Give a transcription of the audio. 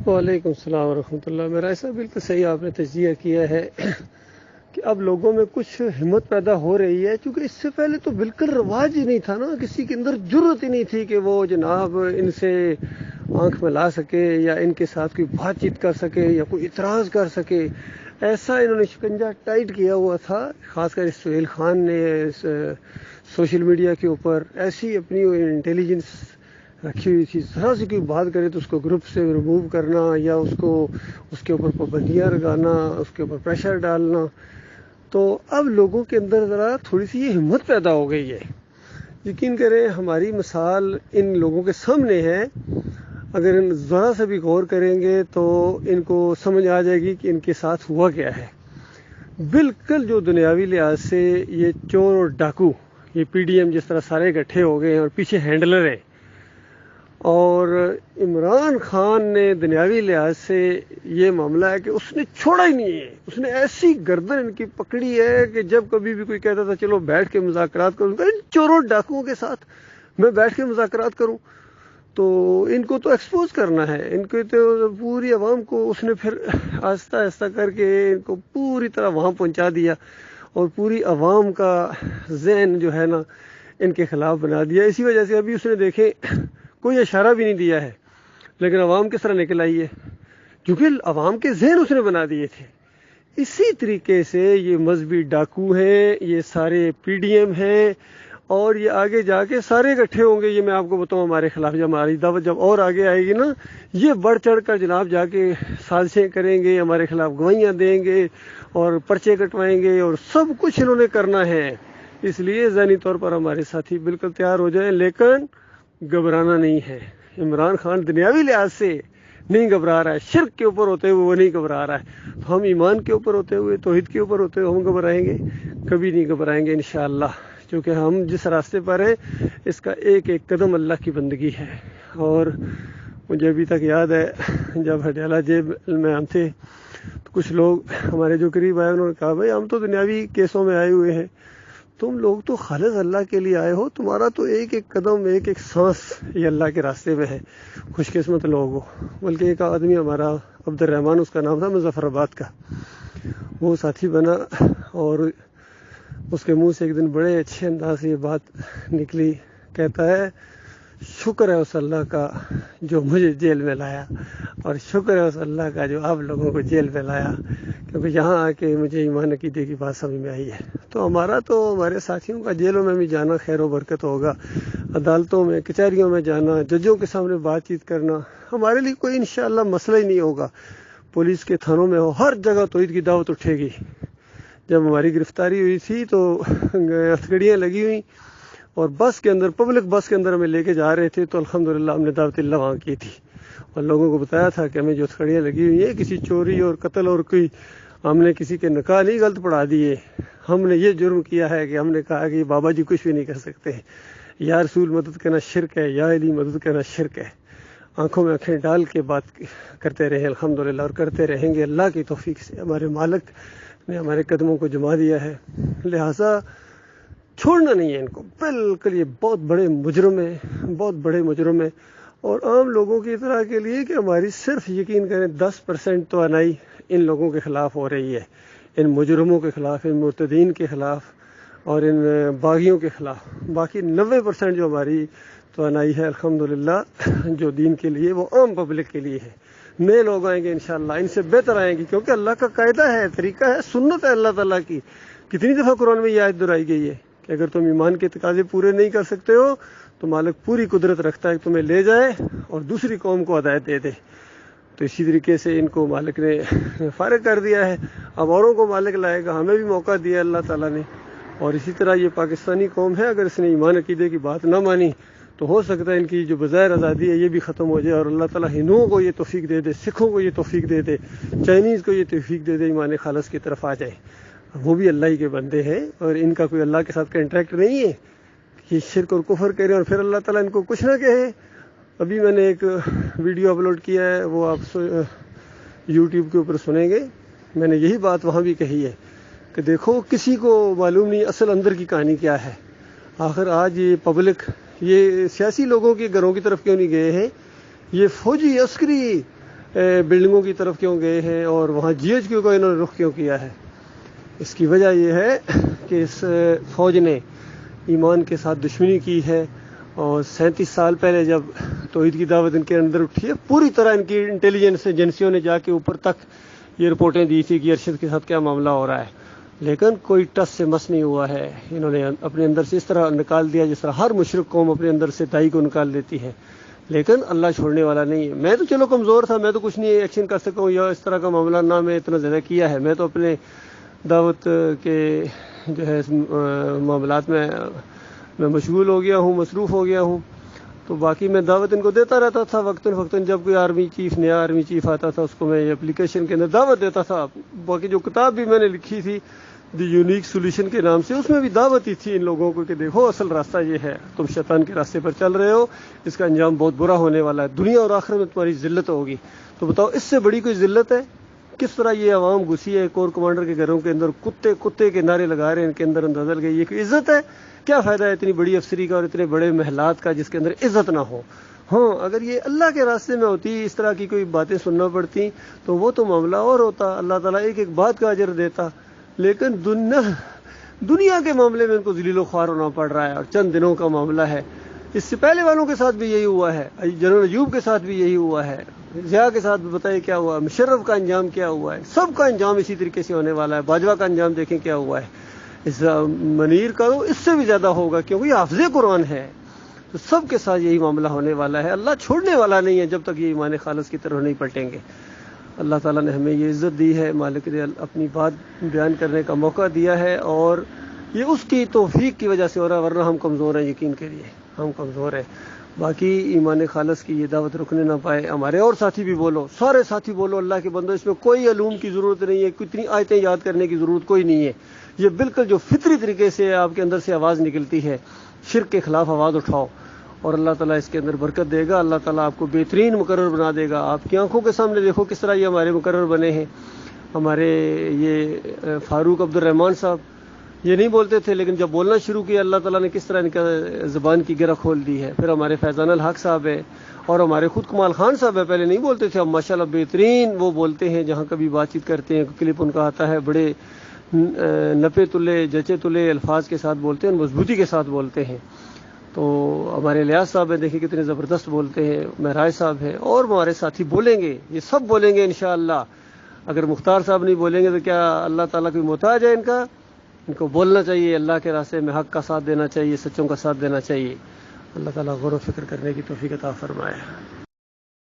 وعلیکم السلام ورحمۃ اللہ۔ میرا ایسا بالکل صحیح آپ نے تجزیہ کیا ہے کہ اب لوگوں میں کچھ ہمت پیدا ہو رہی ہے، کیونکہ اس سے پہلے تو بالکل رواج ہی نہیں تھا نا، کسی کے اندر جرت ہی نہیں تھی کہ وہ جناب ان سے آنکھ ملا سکے یا ان کے ساتھ کوئی بات چیت کر سکے یا کوئی اعتراض کر سکے۔ ایسا انہوں نے شکنجہ ٹائٹ کیا ہوا تھا، خاص کر سہیل خان نے سوشل میڈیا کے اوپر ایسی اپنی انٹیلیجنس رکھی ہوئی تھی، ذرا سی کوئی بات کرے تو اس کو گروپ سے ریموو کرنا یا اس کے اوپر پابندیاں لگانا، اس کے اوپر پریشر ڈالنا۔ تو اب لوگوں کے اندر ذرا تھوڑی سی یہ ہمت پیدا ہو گئی ہے۔ یقین کریں ہماری مثال ان لوگوں کے سامنے ہے، اگر ان ذرا سے بھی غور کریں گے تو ان کو سمجھ آ جائے گی کہ ان کے ساتھ ہوا کیا ہے۔ بالکل جو دنیاوی لحاظ سے یہ چور اور ڈاکو، یہ پی ڈی ایم جس طرح سارے اکٹھے ہو گئے ہیں اور پیچھے ہینڈلر ہے، اور عمران خان نے دنیاوی لحاظ سے یہ معاملہ ہے کہ اس نے چھوڑا ہی نہیں ہے، اس نے ایسی گردن ان کی پکڑی ہے کہ جب کبھی بھی کوئی کہتا تھا چلو بیٹھ کے مذاکرات کروں، ان چوروں ڈاکوؤں کے ساتھ میں بیٹھ کے مذاکرات کروں، تو ان کو تو ایکسپوز کرنا ہے، ان کو تو پوری عوام کو اس نے پھر آہستہ آہستہ کر کے ان کو پوری طرح وہاں پہنچا دیا اور پوری عوام کا ذہن جو ہے نا ان کے خلاف بنا دیا۔ اسی وجہ سے ابھی اس نے دیکھیں کوئی اشارہ بھی نہیں دیا ہے، لیکن عوام کس طرح نکل آئی ہے، کیونکہ عوام کے ذہن اس نے بنا دیے تھے۔ اسی طریقے سے یہ مذہبی ڈاکو ہیں، یہ سارے پی ڈی ایم ہیں، اور یہ آگے جا کے سارے اکٹھے ہوں گے۔ یہ میں آپ کو بتاؤں ہمارے خلاف جب ہماری دعوت جب اور آگے آئے گی نا، یہ بڑھ چڑھ کر جناب جا کے سازشیں کریں گے، ہمارے خلاف گواہیاں دیں گے اور پرچے کٹوائیں گے، اور سب کچھ انہوں نے کرنا ہے۔ اس لیے ذہنی طور پر ہمارے ساتھی بالکل تیار ہو جائیں، لیکن گھبرانا نہیں ہے۔ عمران خان دنیاوی لحاظ سے نہیں گھبرا رہا ہے، شرک کے اوپر ہوتے ہوئے وہ نہیں گھبرا رہا ہے، تو ہم ایمان کے اوپر ہوتے ہوئے، توحید کے اوپر ہوتے ہوئے ہم گھبرائیں گے؟ کبھی نہیں گھبرائیں گے انشاءاللہ، کیونکہ ہم جس راستے پر ہیں اس کا ایک ایک قدم اللہ کی بندگی ہے۔ اور مجھے ابھی تک یاد ہے جب ہڈیالہ جیل میں ہم تھے تو کچھ لوگ ہمارے جو قریب آئے، انہوں نے کہا بھائی ہم تو دنیاوی کیسوں میں آئے ہوئے ہیں، تم لوگ تو خالص اللہ کے لیے آئے ہو، تمہارا تو ایک ایک قدم ایک ایک سانس یہ اللہ کے راستے میں ہے، خوش قسمت لوگ ہو۔ بلکہ ایک آدمی ہمارا عبد الرحمن اس کا نام تھا، مظفر آباد کا، وہ ساتھی بنا، اور اس کے منہ سے ایک دن بڑے اچھے انداز سے یہ بات نکلی، کہتا ہے شکر ہے اس اللہ کا جو مجھے جیل میں لایا، اور شکر ہے اس اللہ کا جو آپ لوگوں کو جیل میں لایا، کیونکہ یہاں آ کے مجھے ایمان عقیدے کی بات سمجھ میں آئی ہے۔ تو ہمارے ساتھیوں کا جیلوں میں بھی جانا خیر و برکت ہوگا، عدالتوں میں، کچہریوں میں جانا، ججوں کے سامنے بات چیت کرنا ہمارے لیے کوئی انشاءاللہ مسئلہ ہی نہیں ہوگا۔ پولیس کے تھانوں میں ہو، ہر جگہ توحید کی دعوت اٹھے گی۔ جب ہماری گرفتاری ہوئی تھی تو ہتھکڑیاں لگی ہوئیں، اور بس کے اندر، پبلک بس کے اندر ہمیں لے کے جا رہے تھے، تو الحمدللہ ہم نے دعوت اللہ وہاں کی تھی اور لوگوں کو بتایا تھا کہ ہمیں جو ہتھکڑیاں لگی ہوئی ہیں کسی چوری اور قتل اور کوئی ہم نے کسی کے نکاح نہیں غلط پڑھا دیے، ہم نے یہ جرم کیا ہے کہ ہم نے کہا کہ بابا جی کچھ بھی نہیں کر سکتے، یا رسول مدد کرنا شرک ہے، یا علی مدد کرنا شرک ہے۔ آنکھوں میں آنکھیں ڈال کے بات کرتے رہے الحمدللہ، اور کرتے رہیں گے اللہ کی توفیق سے۔ ہمارے مالک نے ہمارے قدموں کو جما دیا ہے، لہٰذا چھوڑنا نہیں ہے ان کو بالکل۔ یہ بہت بڑے مجرم ہیں، بہت بڑے مجرم ہیں، اور عام لوگوں کی طرح کے لیے کہ ہماری صرف یقین کریں 10% توانائی ان لوگوں کے خلاف ہو رہی ہے، ان مجرموں کے خلاف، ان مرتدین کے خلاف اور ان باغیوں کے خلاف۔ باقی 90% جو ہماری توانائی ہے الحمدللہ جو دین کے لیے، وہ عام پبلک کے لیے ہے۔ نئے لوگ آئیں گے انشاءاللہ، ان سے بہتر آئیں گے، کیونکہ اللہ کا قاعدہ ہے، طریقہ ہے، سنت ہے اللہ تعالیٰ کی۔ کتنی دفعہ قرآن میں یہ آیت دہرائی گئی ہے کہ اگر تم ایمان کے تقاضے پورے نہیں کر سکتے ہو تو مالک پوری قدرت رکھتا ہے کہ تمہیں لے جائے اور دوسری قوم کو ہدایت دے دے۔ تو اسی طریقے سے ان کو مالک نے فارغ کر دیا ہے، اب اوروں کو مالک لائے گا، ہمیں بھی موقع دیا اللہ تعالیٰ نے۔ اور اسی طرح یہ پاکستانی قوم ہے، اگر اس نے ایمان عقیدے کی بات نہ مانی تو ہو سکتا ہے ان کی جو بظاہر آزادی ہے یہ بھی ختم ہو جائے، اور اللہ تعالیٰ ہندوؤں کو یہ توفیق دے دے، سکھوں کو یہ توفیق دے دے، چائنیز کو یہ توفیق دے دے، ایمان خالص کی طرف آ جائے۔ وہ بھی اللہ ہی کے بندے ہیں، اور ان کا کوئی اللہ کے ساتھ کنٹریکٹ نہیں ہے کہ شرک اور کفر کریں اور پھر اللہ تعالیٰ ان کو کچھ نہ کہے۔ ابھی میں نے ایک ویڈیو اپلوڈ کیا ہے، وہ آپ یوٹیوب کے اوپر سنیں گے، میں نے یہی بات وہاں بھی کہی ہے کہ دیکھو کسی کو معلوم نہیں اصل اندر کی کہانی کیا ہے۔ آخر آج یہ پبلک، یہ سیاسی لوگوں کے گھروں کی طرف کیوں نہیں گئے ہیں؟ یہ فوجی عسکری بلڈنگوں کی طرف کیوں گئے ہیں اور وہاں جی ایچ کیو کا انہوں نے رخ کیوں کیا ہے؟ اس کی وجہ یہ ہے کہ اس فوج نے ایمان کے ساتھ دشمنی کی ہے، اور 37 سال پہلے جب توحید کی دعوت ان کے اندر اٹھی ہے، پوری طرح ان کی انٹیلیجنس ایجنسیوں نے جا کے اوپر تک یہ رپورٹیں دی تھی کہ ارشد کے ساتھ کیا معاملہ ہو رہا ہے، لیکن کوئی ٹس سے مس نہیں ہوا ہے۔ انہوں نے اپنے اندر سے اس طرح نکال دیا جس طرح ہر مشرک قوم اپنے اندر سے دائی کو نکال دیتی ہے، لیکن اللہ چھوڑنے والا نہیں ہے۔ میں تو چلو کمزور تھا، میں تو کچھ نہیں ایکشن کر سکا ہوں یا اس طرح کا معاملہ نہ میں اتنا زیادہ کیا ہے، میں تو اپنے دعوت کے جو ہے معاملات میں مشغول ہو گیا ہوں، مصروف ہو گیا ہوں، تو باقی میں دعوت ان کو دیتا رہتا تھا وقتاً فوقتاً۔ جب کوئی نیا آرمی چیف آتا تھا اس کو میں اپلیکیشن کے اندر دعوت دیتا تھا۔ باقی جو کتاب بھی میں نے لکھی تھی دی یونیک سولوشن کے نام سے، اس میں بھی دعوت ہی تھی ان لوگوں کو کہ دیکھو اصل راستہ یہ ہے، تم شیطان کے راستے پر چل رہے ہو، اس کا انجام بہت برا ہونے والا ہے، دنیا اور آخرت میں تمہاری ذلت ہوگی۔ تو بتاؤ اس سے بڑی کوئی ذلت ہے؟ کس طرح یہ عوام گھسی ہے کور کمانڈر کے گھروں کے اندر، کتے کے نعرے لگا رہے ہیں، ان کے اندر اندازہ لگے یہ کوئی عزت ہے؟ کیا فائدہ ہے اتنی بڑی افسری کا اور اتنے بڑے محلات کا جس کے اندر عزت نہ ہو؟ ہاں اگر یہ اللہ کے راستے میں ہوتی، اس طرح کی کوئی باتیں سننا پڑتی تو وہ تو معاملہ اور ہوتا، اللہ تعالیٰ ایک ایک بات کا اجر دیتا، لیکن دنیا کے معاملے میں ان کو ذلیل و خوار ہونا پڑ رہا ہے، اور چند دنوں کا معاملہ ہے۔ اس سے پہلے والوں کے ساتھ بھی یہی ہوا ہے، جنرل ایوب کے ساتھ بھی یہی ہوا ہے، ضیاء کے ساتھ بھی بتائیے کیا ہوا، مشرف کا انجام کیا ہوا ہے، سب کا انجام اسی طریقے سے ہونے والا ہے۔ باجوہ کا انجام دیکھیں کیا ہوا ہے، اس منیر کا تو اس سے بھی زیادہ ہوگا کیونکہ یہ حافظ قرآن ہے، تو سب کے ساتھ یہی معاملہ ہونے والا ہے۔ اللہ چھوڑنے والا نہیں ہے جب تک یہ ایمان خالص کی طرف نہیں پلٹیں گے۔ اللہ تعالیٰ نے ہمیں یہ عزت دی ہے، مالک نے اپنی بات بیان کرنے کا موقع دیا ہے، اور یہ اس کی توفیق کی وجہ سے ہو رہا ہے، ورنہ ہم کمزور ہیں، یقین کریے ہم کمزور ہیں۔ باقی ایمان خالص کی یہ دعوت رکنے نہ پائے۔ ہمارے اور ساتھی بھی بولو، سارے ساتھی بولو اللہ کے بندو، اس میں کوئی علوم کی ضرورت نہیں ہے، کتنی آیتیں یاد کرنے کی ضرورت کوئی نہیں ہے، یہ بالکل جو فطری طریقے سے آپ کے اندر سے آواز نکلتی ہے، شرک کے خلاف آواز اٹھاؤ، اور اللہ تعالیٰ اس کے اندر برکت دے گا، اللہ تعالیٰ آپ کو بہترین مقرر بنا دے گا۔ آپ کی آنکھوں کے سامنے دیکھو کس طرح یہ ہمارے مقرر بنے ہیں۔ ہمارے یہ فاروق عبد الرحمان صاحب یہ نہیں بولتے تھے، لیکن جب بولنا شروع کیا اللہ تعالیٰ نے کس طرح ان کا زبان کی گرہ کھول دی ہے۔ پھر ہمارے فیضان الحق صاحب ہے، اور ہمارے خود کمال خان صاحب ہے، پہلے نہیں بولتے تھے، اب ماشاءاللہ بہترین وہ بولتے ہیں، جہاں کبھی بات چیت کرتے ہیں کلپ ان کا آتا ہے، بڑے نپے تلے جچے تلے الفاظ کے ساتھ بولتے ہیں، مضبوطی کے ساتھ بولتے ہیں۔ تو ہمارے لیاز صاحب ہیں، دیکھیں کتنے زبردست بولتے ہیں، معراج صاحب ہیں، اور ہمارے ساتھی بولیں گے، یہ سب بولیں گے انشاءاللہ۔ اگر مختار صاحب نہیں بولیں گے تو کیا اللہ تعالیٰ کوئی محتاج ہے ان کا؟ ان کو بولنا چاہیے، اللہ کے راستے میں حق کا ساتھ دینا چاہیے، سچوں کا ساتھ دینا چاہیے۔ اللہ تعالیٰ غور و فکر کرنے کی توفیق عطا فرمائے۔